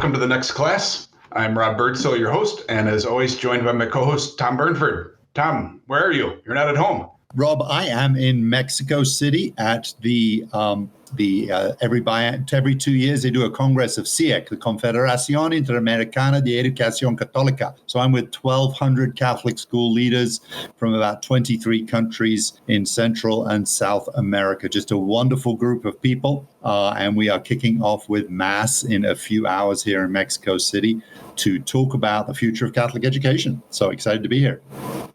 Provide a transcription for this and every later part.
welcome to the next class. I'm Rob Birdsell, your host, and as always, joined by my co-host, Tom Burnford. Tom, where are you? You're not at home. Rob, I am in Mexico City at every 2 years they do a Congress of CIEC, the Confederación Interamericana de Educación Católica. So I'm with 1,200 Catholic school leaders from about 23 countries in Central and South America. Just a wonderful group of people. And we are kicking off with Mass in a few hours here in Mexico City to talk about the future of Catholic education. So excited to be here.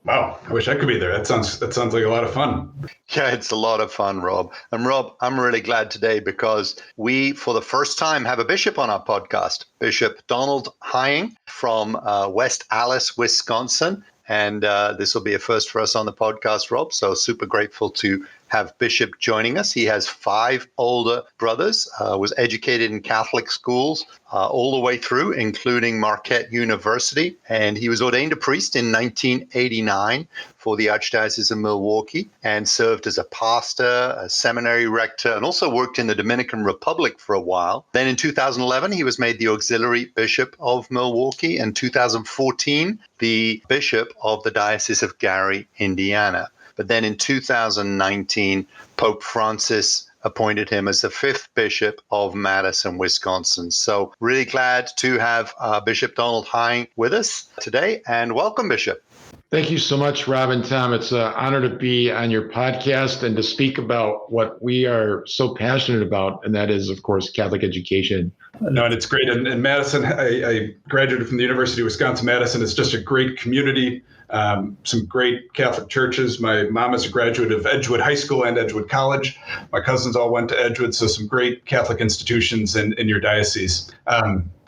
Wow, I wish I could be there. That sounds like a lot of fun. Yeah, it's a lot of fun, Rob. And Rob, I'm really glad today because we, for the first time, have a bishop on our podcast, Bishop Donald Hying from West Allis, Wisconsin. And this will be a first for us on the podcast, Rob. So super grateful to have Bishop joining us. He has 5 older brothers, was educated in Catholic schools all the way through, including Marquette University. And he was ordained a priest in 1989 for the Archdiocese of Milwaukee and served as a pastor, a seminary rector, and also worked in the Dominican Republic for a while. Then in 2011, he was made the auxiliary bishop of Milwaukee. And 2014, the bishop of the Diocese of Gary, Indiana. But then in 2019, Pope Francis appointed him as the 5th bishop of Madison, Wisconsin. So really glad to have Bishop Donald Hying with us today. And welcome, Bishop. Thank you so much, Rob and Tom. It's an honor to be on your podcast and to speak about what we are so passionate about, and that is, of course, Catholic education. No, and it's great. And Madison, I graduated from the University of Wisconsin-Madison. It's just a great community. Some great Catholic churches. My mom is a graduate of Edgewood High School and Edgewood College. My cousins all went to Edgewood, so some great Catholic institutions in your diocese.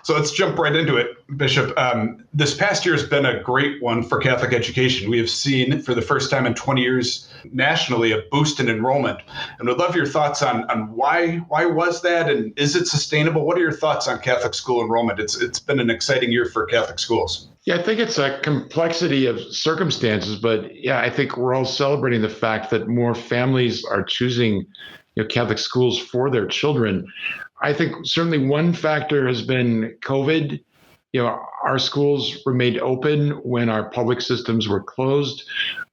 So let's jump right into it, Bishop. This past year has been a great one for Catholic education. We have seen, for the first time in 20 years nationally, a boost in enrollment. And we'd love your thoughts on why was that, and is it sustainable? What are your thoughts on Catholic school enrollment? It's been an exciting year for Catholic schools. Yeah, I think it's a complexity of circumstances, but yeah, I think we're all celebrating the fact that more families are choosing Catholic schools for their children. I think certainly one factor has been COVID. Our schools remained open when our public systems were closed.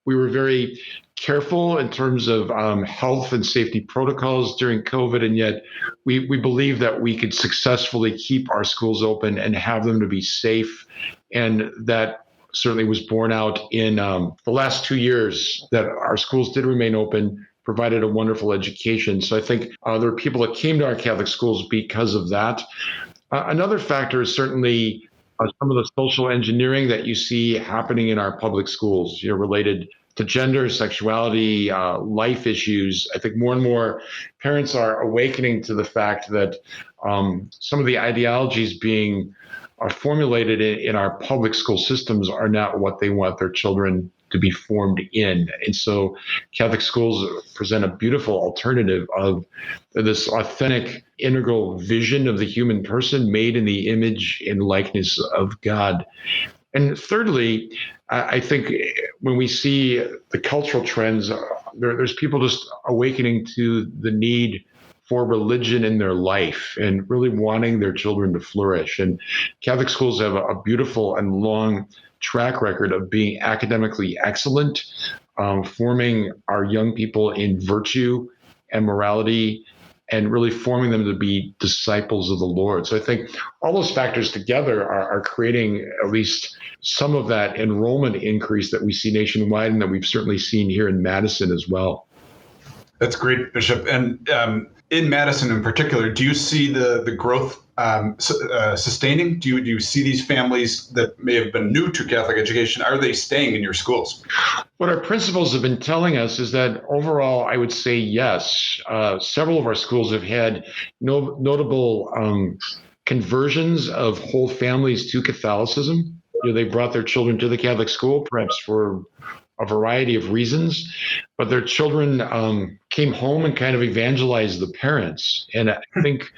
We were very careful in terms of health and safety protocols during COVID, and yet we believe that we could successfully keep our schools open and have them to be safe. And that certainly was borne out in the last 2 years that our schools did remain open, provided a wonderful education. So I think there are people that came to our Catholic schools because of that. Another factor is certainly some of the social engineering that you see happening in our public schools, related to gender, sexuality, life issues. I think more and more parents are awakening to the fact that some of the ideologies being formulated in our public school systems are not what they want their children to be formed in. And so Catholic schools present a beautiful alternative of this authentic, integral vision of the human person made in the image and likeness of God. And thirdly, I think when we see the cultural trends, there's people just awakening to the need for religion in their life and really wanting their children to flourish. And Catholic schools have a beautiful and long track record of being academically excellent, forming our young people in virtue and morality, and really forming them to be disciples of the Lord. So I think all those factors together are creating at least some of that enrollment increase that we see nationwide and that we've certainly seen here in Madison as well. That's great, Bishop. And in Madison in particular, do you see the growth sustaining? Do you see these families that may have been new to Catholic education, are they staying in your schools? What our principals have been telling us is that overall, I would say yes. Several of our schools have had notable conversions of whole families to Catholicism. They brought their children to the Catholic school, perhaps for a variety of reasons, but their children came home and kind of evangelized the parents. And I think,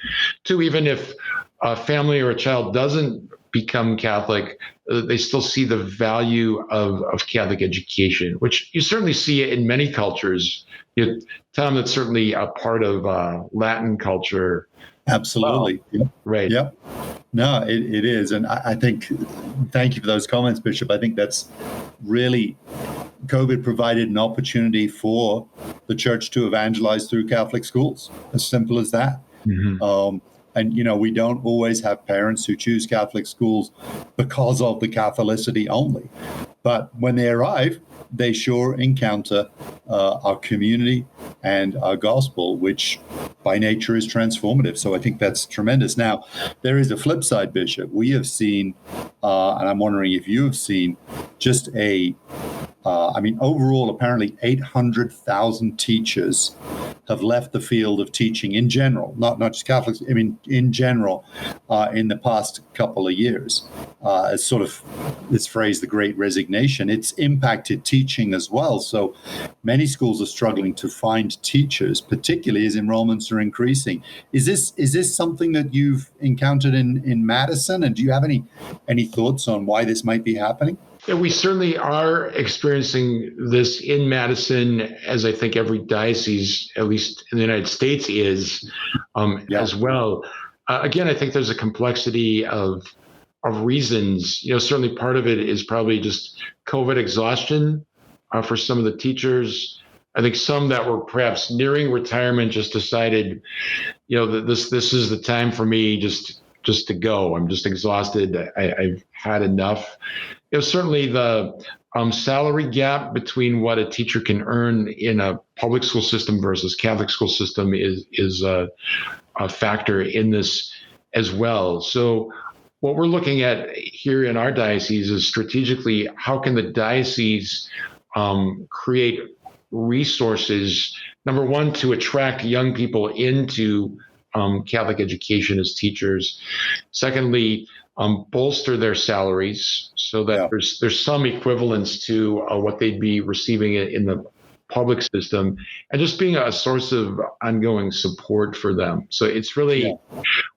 too, even if a family or a child doesn't become Catholic, they still see the value of Catholic education, which you certainly see in many cultures. Tom, that's certainly a part of Latin culture. Absolutely. Well, right. Yep. No, it is. And I think, thank you for those comments, Bishop. I think that's really, COVID provided an opportunity for the church to evangelize through Catholic schools, as simple as that. Mm-hmm. And, we don't always have parents who choose Catholic schools because of the Catholicity only. But when they arrive, they sure encounter our community and our gospel, which by nature is transformative. So I think that's tremendous. Now, there is a flip side, Bishop. We have seen, and I'm wondering if you have seen, just overall, apparently 800,000 teachers have left the field of teaching in general, not just Catholics, in general, in the past couple of years. As sort of this phrase, the Great Resignation, it's impacted teaching as well. So many schools are struggling to find teachers, particularly as enrollments are increasing. Is this something that you've encountered in Madison? And do you have any thoughts on why this might be happening? Yeah, we certainly are experiencing this in Madison, as I think every diocese, at least in the United States, is as well. Again, I think there's a complexity of reasons. Certainly part of it is probably just COVID exhaustion for some of the teachers. I think some that were perhaps nearing retirement just decided, that this is the time for me just to go. I'm just exhausted. I've had enough. Certainly the salary gap between what a teacher can earn in a public school system versus Catholic school system is a factor in this as well. So what we're looking at here in our diocese is strategically, how can the diocese create resources, number one, to attract young people into Catholic education as teachers. Secondly, bolster their salaries so that there's some equivalence to what they'd be receiving in the public system, and just being a source of ongoing support for them. So it's really,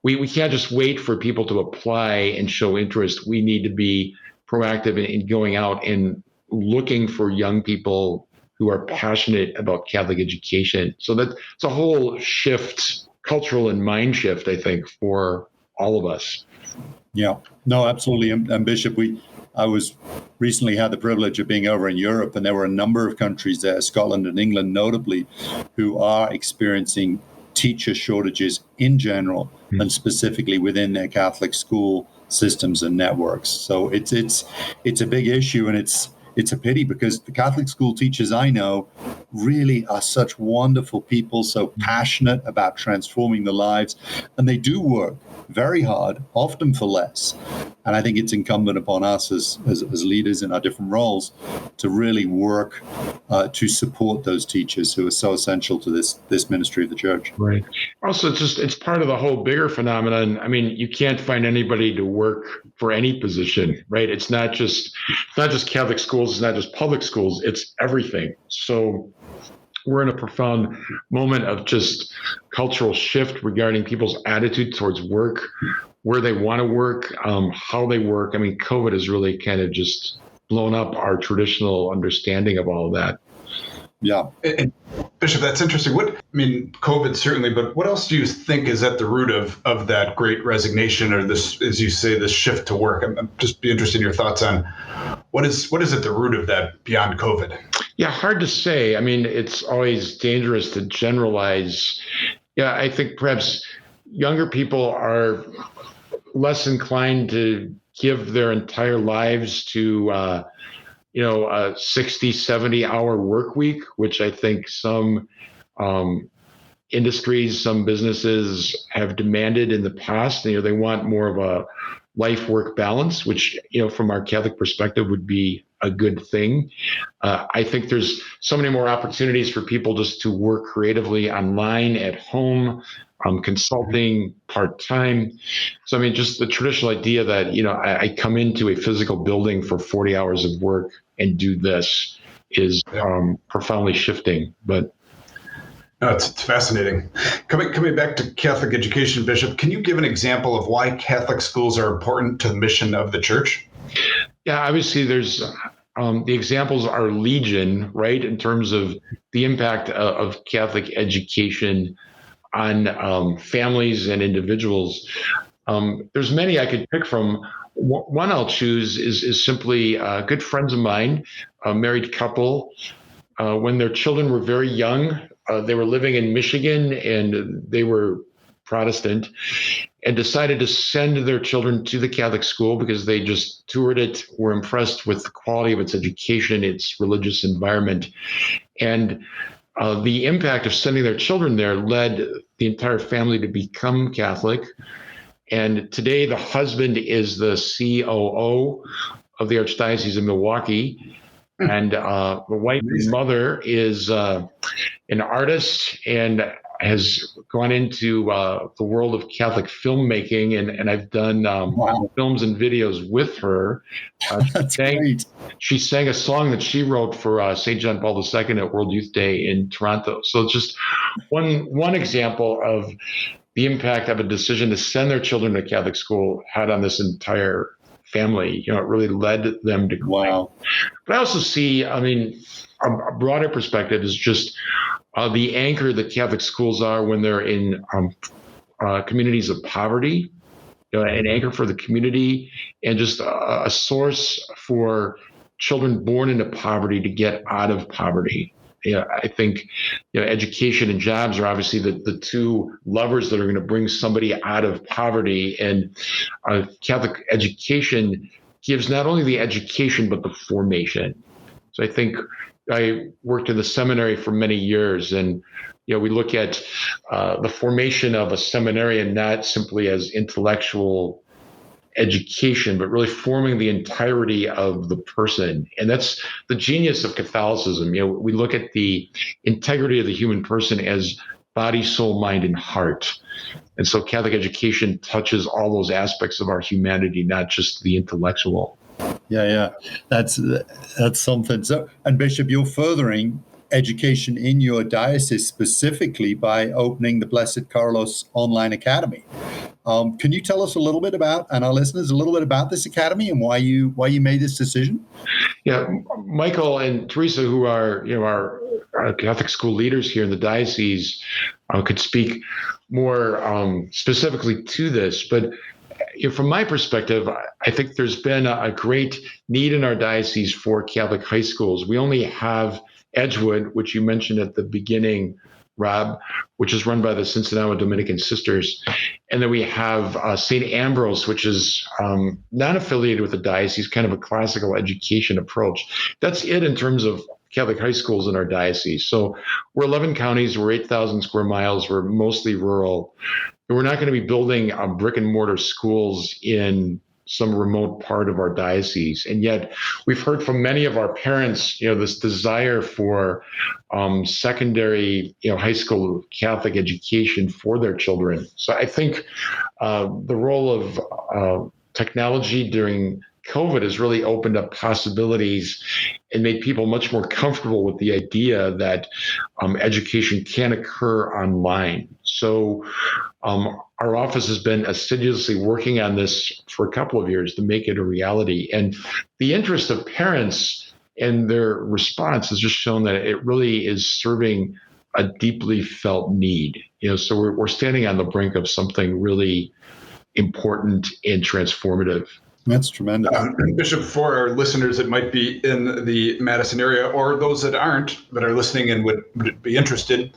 we can't just wait for people to apply and show interest. We need to be proactive in going out and looking for young people who are passionate about Catholic education. So that's a whole shift, cultural and mind shift, I think, for all of us. Yeah, no, absolutely. And Bishop, I was recently had the privilege of being over in Europe, and there were a number of countries there, Scotland and England notably, who are experiencing teacher shortages in general, and specifically within their Catholic school systems and networks. So it's a big issue, and it's a pity, because the Catholic school teachers I know really are such wonderful people, so passionate about transforming the lives, and they do work very hard, often for less. And I think it's incumbent upon us as leaders in our different roles to really work to support those teachers who are so essential to this ministry of the church. Right. Also, it's part of the whole bigger phenomenon. I mean, you can't find anybody to work for any position, right? It's not just Catholic schools, it's not just public schools, it's everything. So we're in a profound moment of just cultural shift regarding people's attitude towards work, where they want to work, how they work. I mean, COVID has really kind of just blown up our traditional understanding of all of that. Yeah. And Bishop, that's interesting. COVID certainly, but what else do you think is at the root of that Great Resignation, or this, as you say, this shift to work? I'm just be interested in your thoughts on what is at the root of that beyond COVID? Yeah, hard to say. I mean, it's always dangerous to generalize. Yeah, I think perhaps younger people are less inclined to give their entire lives to a 60, 70-hour work week, which I think some industries, some businesses have demanded in the past. They want more of a life-work balance, which, from our Catholic perspective would be a good thing. I think there's so many more opportunities for people just to work creatively online, at home, consulting, part-time. So, I mean, just the traditional idea that, I come into a physical building for 40 hours of work and do this is profoundly shifting. But no, it's fascinating. Coming back to Catholic education, Bishop, can you give an example of why Catholic schools are important to the mission of the church? Yeah, obviously there's the examples are legion, right, in terms of the impact of Catholic education on families and individuals. There's many I could pick from. One I'll choose is simply good friends of mine, a married couple. When their children were very young, they were living in Michigan and they were Protestant, and decided to send their children to the Catholic school because they just toured it, were impressed with the quality of its education, its religious environment. And the impact of sending their children there led the entire family to become Catholic. And today the husband is the COO of the Archdiocese of Milwaukee. And the wife and mother is an artist and has gone into the world of Catholic filmmaking, and I've done films and videos with her. That's great. She sang a song that she wrote for St. John Paul II at World Youth Day in Toronto. So it's just one example of the impact of a decision to send their children to Catholic school had on this entire family. It really led them to. Wow. But I also see, a broader perspective is just the anchor that Catholic schools are when they're in communities of poverty, an anchor for the community, and just a source for children born into poverty to get out of poverty. I think education and jobs are obviously the two levers that are going to bring somebody out of poverty. And Catholic education gives not only the education, but the formation. So I think I worked in the seminary for many years, and we look at the formation of a seminarian not simply as intellectual education, but really forming the entirety of the person. And that's the genius of Catholicism. We look at the integrity of the human person as body, soul, mind, and heart. And so Catholic education touches all those aspects of our humanity, not just the intellectual. Yeah. That's something. So, and Bishop, you're furthering education in your diocese specifically by opening the Blessed Carlos Online Academy. Can you tell us a little bit about, and our listeners, a little bit about this academy and why you made this decision? Yeah, Michael and Teresa, who are our Catholic school leaders here in the diocese, could speak more specifically to this. But from my perspective, I think there's been a great need in our diocese for Catholic high schools. We only have Edgewood, which you mentioned at the beginning, Rob, which is run by the Cincinnati Dominican Sisters. And then we have St. Ambrose, which is not affiliated with the diocese, kind of a classical education approach. That's it in terms of Catholic high schools in our diocese. So we're 11 counties, we're 8,000 square miles, we're mostly rural. We're not going to be building brick and mortar schools in some remote part of our diocese. And yet we've heard from many of our parents, this desire for secondary, high school Catholic education for their children. So I think the role of technology during COVID has really opened up possibilities and made people much more comfortable with the idea that education can occur online. So our office has been assiduously working on this for a couple of years to make it a reality. And the interest of parents and their response has just shown that it really is serving a deeply felt need. So we're standing on the brink of something really important and transformative. That's tremendous. Bishop, for our listeners that might be in the Madison area or those that aren't, but are listening and would be interested,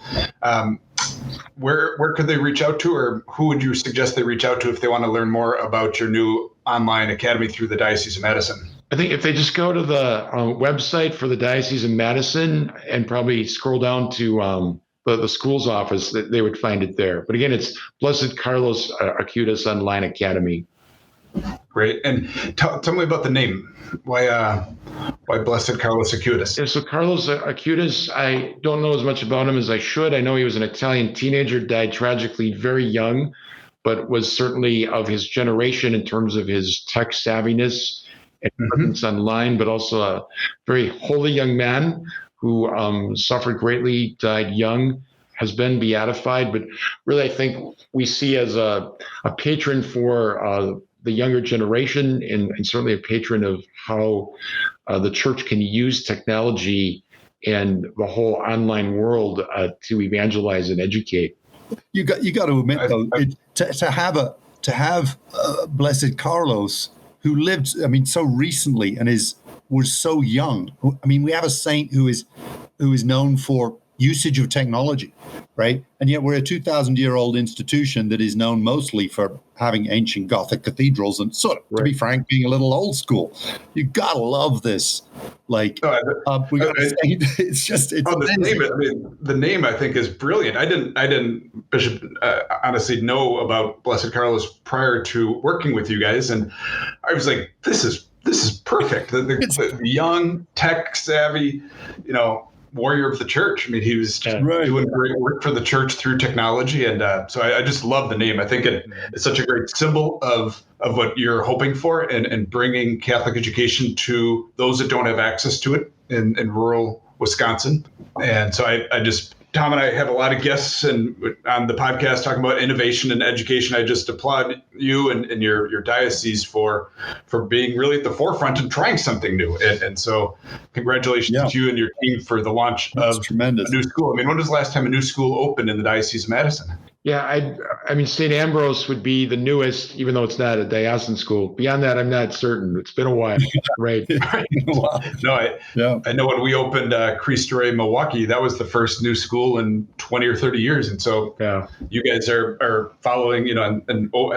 where could they reach out to, or who would you suggest they reach out to if they want to learn more about your new online academy through the Diocese of Madison? I think if they just go to the website for the Diocese of Madison and probably scroll down to the school's office, they would find it there. But again, it's Blessed Carlos Acutis Online Academy. Great. And tell me about the name. Why Blessed Carlos Acutis? Yeah, so Carlos Acutis, I don't know as much about him as I should. I know he was an Italian teenager, died tragically very young, but was certainly of his generation in terms of his tech savviness and presence online, but also a very holy young man who suffered greatly, died young, has been beatified. But really, I think we see as a patron for the younger generation, and certainly a patron of how the church can use technology and the whole online world to evangelize and educate. You got to admit, though, to to have Blessed Carlos, who lived, so recently and was so young. We have a saint who is known for usage of technology, right? And yet we're a 2,000-year-old institution that is known mostly for having ancient Gothic cathedrals and sort of, to be frank, being a little old school. You gotta love this. It's the name I think is brilliant. I didn't, Bishop, honestly know about Blessed Carlos prior to working with you guys, and I was like, this is perfect. The young, tech savvy, warrior of the church. He was just doing great work for the church through technology, and so I just love the name. I think it's such a great symbol of what you're hoping for, and bringing Catholic education to those that don't have access to it in rural Wisconsin. And so Tom and I have a lot of guests on the podcast talking about innovation and education. I just applaud you and your diocese for being really at the forefront and trying something new. And so congratulations to you and your team for the launch of a new school. When was the last time a new school opened in the Diocese of Madison? Yeah, St. Ambrose would be the newest, even though it's not a diocesan school. Beyond that, I'm not certain. It's been a while, right? No, I know when we opened Christ Rey Milwaukee, that was the first new school in 20 or 30 years. And so you guys are following, and I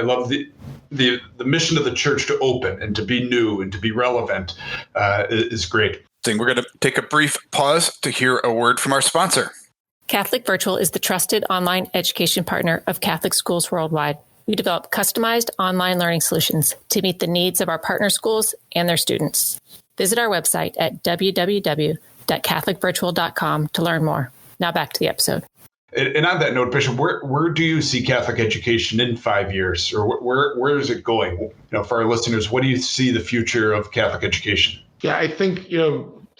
love the mission of the church to open and to be new and to be relevant is great. We're going to take a brief pause to hear a word from our sponsor. Catholic Virtual is the trusted online education partner of Catholic schools worldwide. We develop customized online learning solutions to meet the needs of our partner schools and their students. Visit our website at www.catholicvirtual.com to learn more. Now back to the episode. And on that note, Bishop, where do you see Catholic education in 5 years, or where is it going? For our listeners, what do you see the future of Catholic education? Yeah, I think,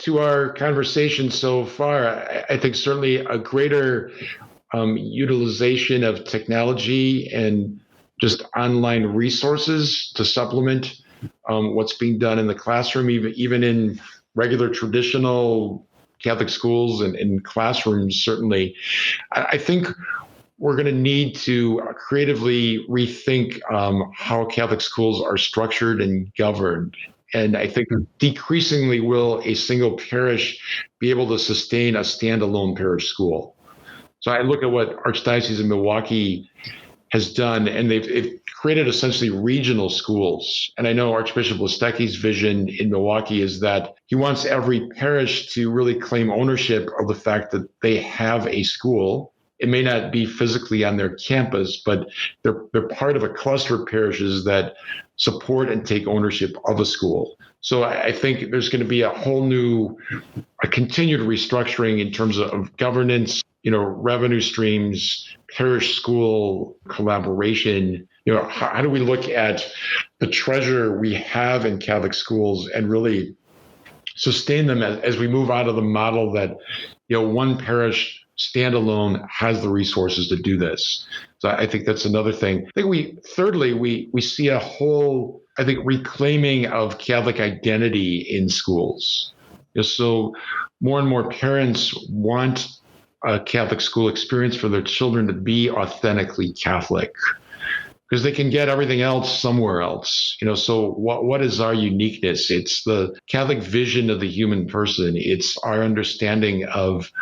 to our conversation so far, I think certainly a greater utilization of technology and just online resources to supplement what's being done in the classroom, even in regular traditional Catholic schools and in classrooms, certainly. I think we're going to need to creatively rethink how Catholic schools are structured and governed. And I think decreasingly will a single parish be able to sustain a standalone parish school. So I look at what Archdiocese of Milwaukee has done, and they've created essentially regional schools. And I know Archbishop Listecki's vision in Milwaukee is that he wants every parish to really claim ownership of the fact that they have a school. It may not be physically on their campus, but they're part of a cluster of parishes that support and take ownership of a school. So I think there's going to be a continued restructuring in terms of governance, revenue streams, parish school collaboration. How do we look at the treasure we have in Catholic schools and really sustain them as we move out of the model that, one parish standalone has the resources to do this. So I think that's another thing. I think we see a whole, reclaiming of Catholic identity in schools. So more and more parents want a Catholic school experience for their children to be authentically Catholic, because they can get everything else somewhere else. So what is our uniqueness? It's the Catholic vision of the human person. It's our understanding of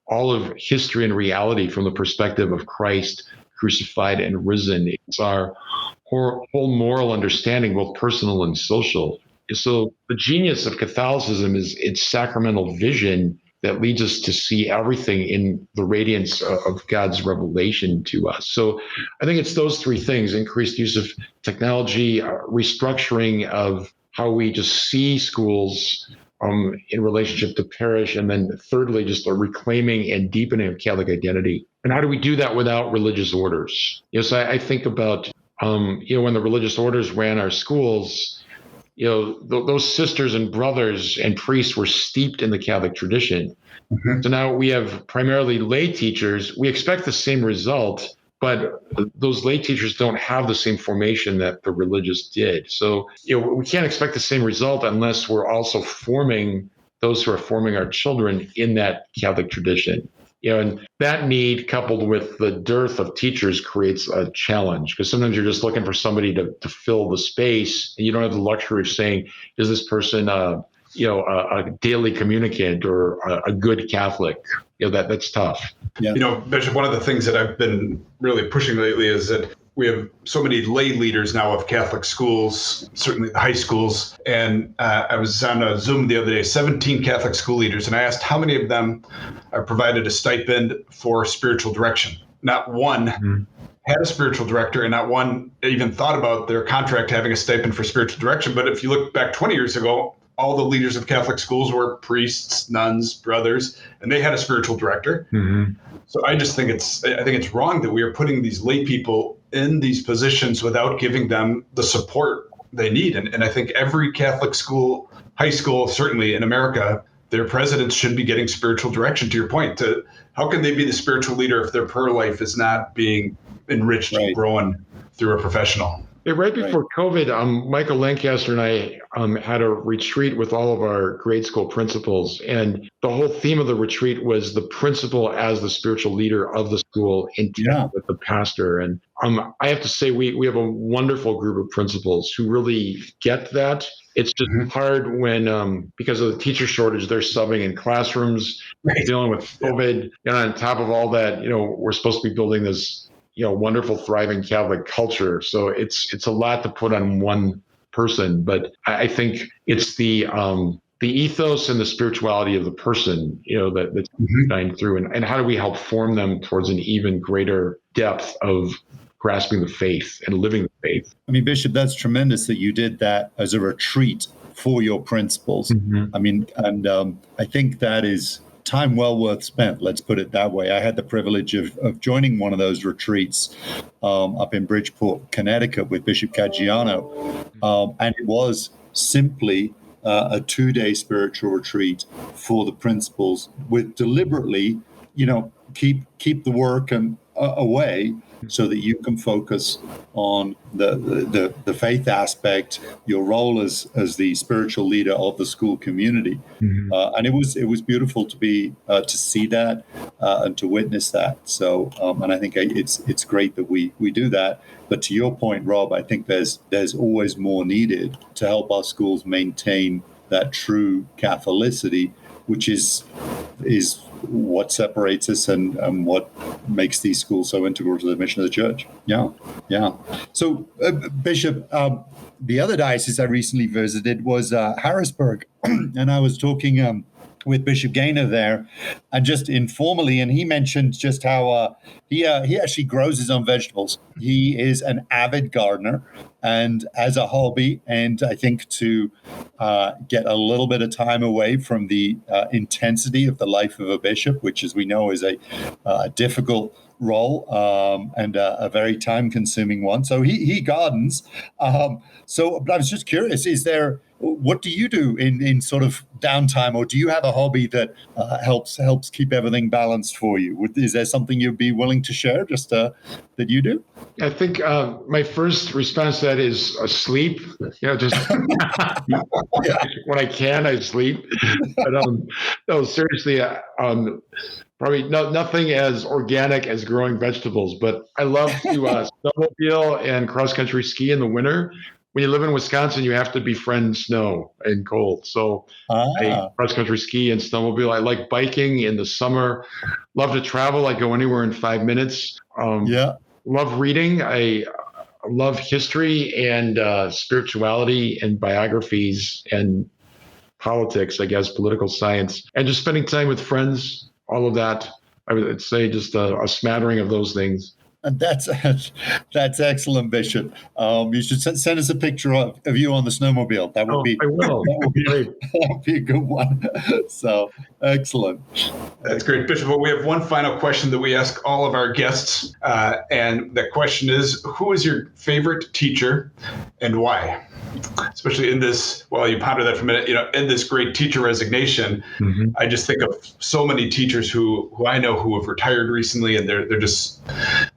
all of history and reality from the perspective of Christ crucified and risen. It's our whole moral understanding, both personal and social. So the genius of Catholicism is its sacramental vision that leads us to see everything in the radiance of God's revelation to us. So I think it's those three things: increased use of technology, restructuring of how we just see schools in relationship to parish, and then thirdly, just a reclaiming and deepening of Catholic identity. And how do we do that without religious orders? So I think about, when the religious orders ran our schools, those sisters and brothers and priests were steeped in the Catholic tradition. Mm-hmm. So now we have primarily lay teachers. We expect the same result, but those lay teachers don't have the same formation that the religious did. So, we can't expect the same result unless we're also forming those who are forming our children in that Catholic tradition. And that need coupled with the dearth of teachers creates a challenge, because sometimes you're just looking for somebody to fill the space, and you don't have the luxury of saying, is this person a daily communicant or a good Catholic? That's tough. Yeah. Bishop, one of the things that I've been really pushing lately is that we have so many lay leaders now of Catholic schools, certainly the high schools. And I was on a Zoom the other day, 17 Catholic school leaders, and I asked how many of them are provided a stipend for spiritual direction. Not one had a spiritual director, and not one even thought about their contract having a stipend for spiritual direction. But if you look back 20 years ago, all the leaders of Catholic schools were priests, nuns, brothers, and they had a spiritual director. Mm-hmm. So I think it's wrong that we are putting these lay people in these positions without giving them the support they need. And I think every Catholic school, high school, certainly in America, their presidents should be getting spiritual direction, to your point. How can they be the spiritual leader if their prayer life is not being enriched and grown through a professional? Yeah, right before COVID, Michael Lancaster and I had a retreat with all of our grade school principals. And the whole theme of the retreat was the principal as the spiritual leader of the school in tandem with the pastor. And I have to say, we have a wonderful group of principals who really get that. It's just hard when, because of the teacher shortage, they're subbing in classrooms, dealing with COVID. And on top of all that, we're supposed to be building this wonderful, thriving Catholic culture. So it's a lot to put on one person, but I think it's the ethos and the spirituality of the person, that's shined through, and how do we help form them towards an even greater depth of grasping the faith and living the faith. I mean, Bishop, that's tremendous that you did that as a retreat for your principals. I mean, and I think that is time well worth spent, let's put it that way. I had the privilege of joining one of those retreats up in Bridgeport, Connecticut with Bishop Caggiano. And it was simply a 2-day spiritual retreat for the principals with deliberately, keep the work and away so that you can focus on the faith aspect, your role as the spiritual leader of the school community. And it was beautiful to be to see that and to witness that. So and I think it's great that we do that. But to your point, Rob, I think there's always more needed to help our schools maintain that true Catholicity, which is what separates us and what makes these schools so integral to the mission of the church. Yeah. So, Bishop, the other diocese I recently visited was Harrisburg, and I was talking with Bishop Gaynor there, and just informally, and he mentioned just how he actually grows his own vegetables. He is an avid gardener, and as a hobby, and I think to get a little bit of time away from the intensity of the life of a bishop, which, as we know, is a difficult role and a very time-consuming one. So he gardens. But I was just curious: what do you do in sort of downtime, or do you have a hobby that helps keep everything balanced for you? Is there something you'd be willing to share, just that you do? I think my first response to that is sleep. Just when I can, I sleep. But no, seriously, probably nothing as organic as growing vegetables. But I love to snowmobile and cross-country ski in the winter. When you live in Wisconsin, you have to befriend snow and cold. So I cross-country ski and snowmobile. I like biking in the summer. Love to travel. I go anywhere in 5 minutes. Love reading. I love history and spirituality and biographies and politics, I guess, political science, and just spending time with friends, all of that. I would say just a smattering of those things. And that's excellent, Bishop. You should send us a picture of you on the snowmobile. That would be. I will. That would be great. That would be a good one. So excellent. That's great, Bishop. Well, we have one final question that we ask all of our guests, and that question is: who is your favorite teacher, and why? Especially in this, while you ponder that for a minute, in this great teacher resignation, I just think of so many teachers who I know who have retired recently, and they're just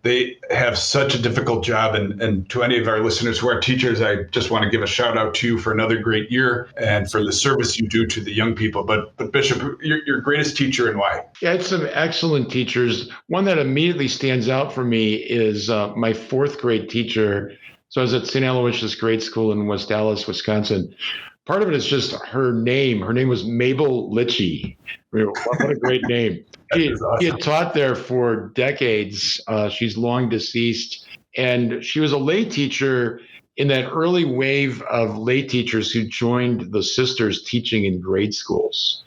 they have such a difficult job. And to any of our listeners who are teachers, I just want to give a shout out to you for another great year and for the service you do to the young people. But Bishop, your greatest teacher and why? Yeah, it's some excellent teachers. One that immediately stands out for me is my fourth grade teacher. So I was at St. Aloysius Grade School in West Allis, Wisconsin. Part of it is just her name. Her name was Mabel Litchie. What a great name. She had taught there for decades. She's long deceased. And she was a lay teacher in that early wave of lay teachers who joined the sisters teaching in grade schools.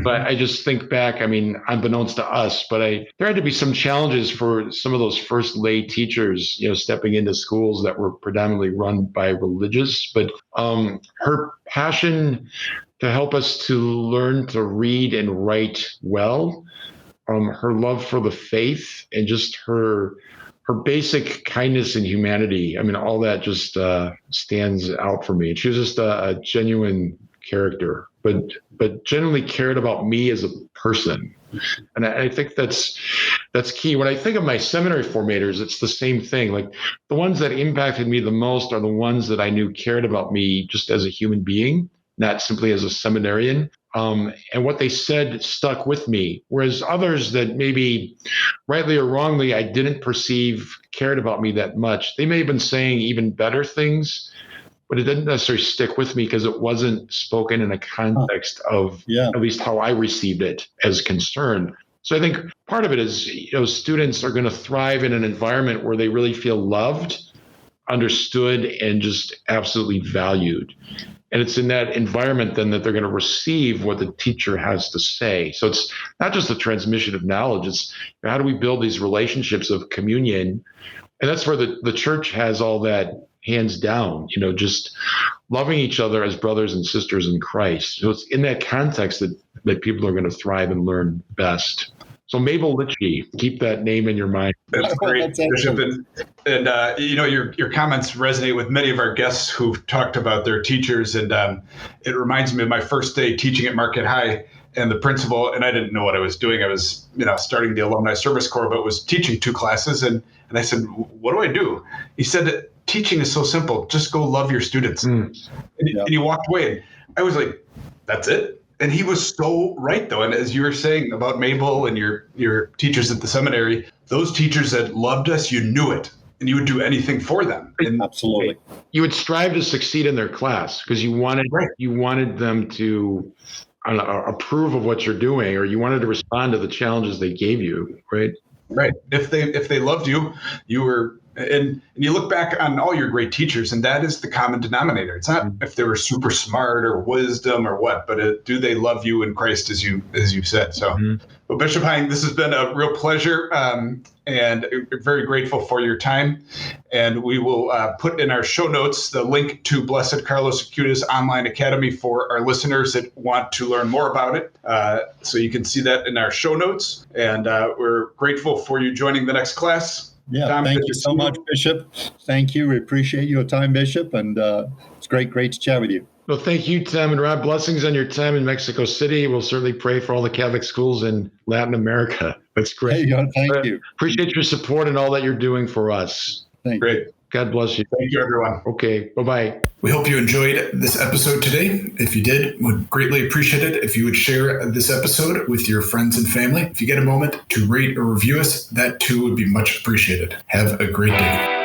But I just think back, I mean, unbeknownst to us, but there had to be some challenges for some of those first lay teachers, stepping into schools that were predominantly run by religious. But her passion to help us to learn to read and write well, her love for the faith, and just her basic kindness and humanity. I mean, all that just stands out for me. And she was just a genuine character, but generally cared about me as a person. And I think that's key. When I think of my seminary formators, it's the same thing. Like, the ones that impacted me the most are the ones that I knew cared about me just as a human being, not simply as a seminarian. And what they said stuck with me. Whereas others that maybe rightly or wrongly I didn't perceive cared about me that much, they may have been saying even better things, but it didn't necessarily stick with me because it wasn't spoken in a context of at least how I received it as concern. So I think part of it is, students are going to thrive in an environment where they really feel loved, understood, and just absolutely valued. And it's in that environment then that they're going to receive what the teacher has to say. So it's not just the transmission of knowledge, it's how do we build these relationships of communion? And that's where the church has all that hands down, just loving each other as brothers and sisters in Christ. So it's in that context that people are going to thrive and learn best. So Mabel Litchie, keep that name in your mind. That's great, Bishop. And your comments resonate with many of our guests who've talked about their teachers. And it reminds me of my first day teaching at Marquette High, and the principal, and I didn't know what I was doing. I was, starting the Alumni Service Corps, but was teaching 2 classes. And I said, what do I do? He said, teaching is so simple. Just go love your students. And he walked away. And I was like, that's it? And he was so right, though. And as you were saying about Mabel and your teachers at the seminary, those teachers that loved us, you knew it, and you would do anything for them. And absolutely. You would strive to succeed in their class because you wanted them to approve of what you're doing, or you wanted to respond to the challenges they gave you, right? Right. If they loved you, you were. And you look back on all your great teachers, and that is the common denominator. It's not if they were super smart or wisdom or what, but do they love you in Christ, as you said. So, Well, Bishop Hying, this has been a real pleasure, and very grateful for your time. And we will put in our show notes the link to Blessed Carlos Acutis Online Academy for our listeners that want to learn more about it. So you can see that in our show notes. And we're grateful for you joining the next class. Yeah, Tom, thank you so much, Bishop. Thank you. We appreciate your time, Bishop, and it's great to chat with you. Well, thank you, Tim and Rob. Blessings on your time in Mexico City. We'll certainly pray for all the Catholic schools in Latin America. That's great. Thank you. Appreciate your support and all that you're doing for us. Great. God bless you. Thank you, everyone. Okay, bye-bye. We hope you enjoyed this episode today. If you did, would greatly appreciate it if you would share this episode with your friends and family. If you get a moment to rate or review us, that too would be much appreciated. Have a great day.